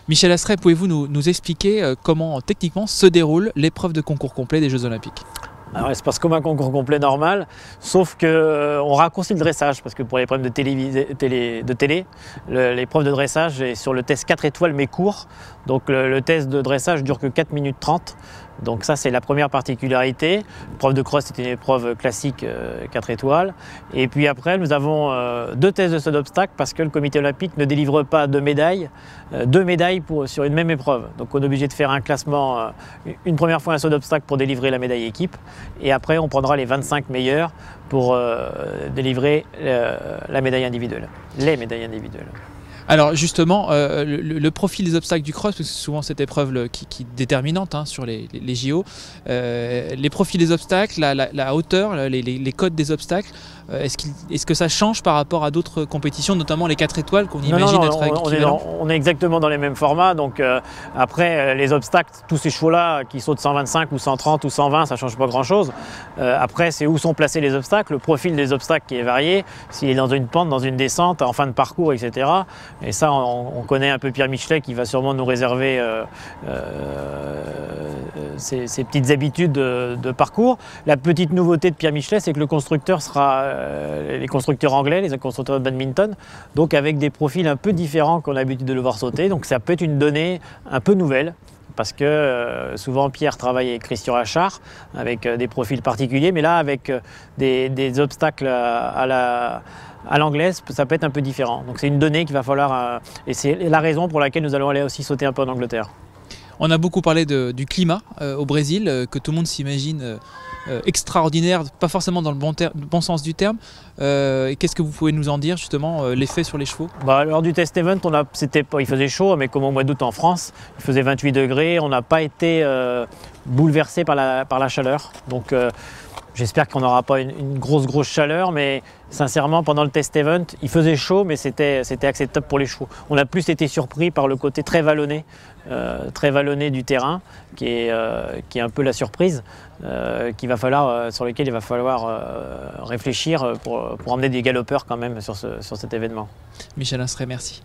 Michel Astray, pouvez-vous nous expliquer comment techniquement se déroule l'épreuve de concours complet des Jeux Olympiques? Alors, il se passe comme un concours complet normal, sauf qu'on raccourcit le dressage, parce que pour l'épreuve de télé, l'épreuve de dressage est sur le test 4 étoiles mais court. Donc le test de dressage dure que 4 minutes 30. Donc ça, c'est la première particularité. L'épreuve de cross, c'est une épreuve classique 4 étoiles. Et puis après, nous avons 2 tests de saut d'obstacle parce que le comité olympique ne délivre pas de médailles, 2 médailles sur une même épreuve. Donc on est obligé de faire un classement, une première fois un saut d'obstacle pour délivrer la médaille équipe. Et après, on prendra les 25 meilleurs pour délivrer la médaille individuelle, les médailles individuelles. Alors justement, le profil des obstacles du cross, parce que c'est souvent cette épreuve qui est déterminante sur les JO, les profils des obstacles, la hauteur, les codes des obstacles, est-ce que ça change par rapport à d'autres compétitions, notamment les 4 étoiles qu'on imagine être équivalents? On est exactement dans les mêmes formats, donc après les obstacles, tous ces chevaux-là qui sautent 125 ou 130 ou 120, ça ne change pas grand-chose. Après, c'est où sont placés les obstacles, le profil des obstacles qui est varié, s'il est dans une pente, dans une descente, en fin de parcours, etc. Et ça, on connaît un peu Pierre Michelet qui va sûrement nous réserver ces petites habitudes de parcours. La petite nouveauté de Pierre Michelet, c'est que le constructeur sera les constructeurs anglais, les constructeurs de badminton, donc avec des profils un peu différents qu'on a l'habitude de le voir sauter. Donc ça peut être une donnée un peu nouvelle. Parce que souvent Pierre travaille avec Christian Achard, avec des profils particuliers, mais là avec des obstacles à l'anglaise, ça peut être un peu différent. Donc c'est une donnée qu'il va falloir, et c'est la raison pour laquelle nous allons aller aussi sauter un peu en Angleterre. On a beaucoup parlé du climat au Brésil, que tout le monde s'imagine extraordinaire, pas forcément dans le bon sens du terme. Qu'est-ce que vous pouvez nous en dire justement, l'effet sur les chevaux? Lors du test event, il faisait chaud, mais comme au mois d'août en France, il faisait 28 degrés, on n'a pas été bouleversé par la chaleur. Donc j'espère qu'on n'aura pas une grosse chaleur, mais sincèrement, pendant le test event, il faisait chaud, mais c'était acceptable pour les chevaux. On a plus été surpris par le côté très vallonné du terrain, qui est un peu la surprise, sur lequel il va falloir réfléchir pour emmener des galopeurs quand même sur cet événement. Michel Astray, merci.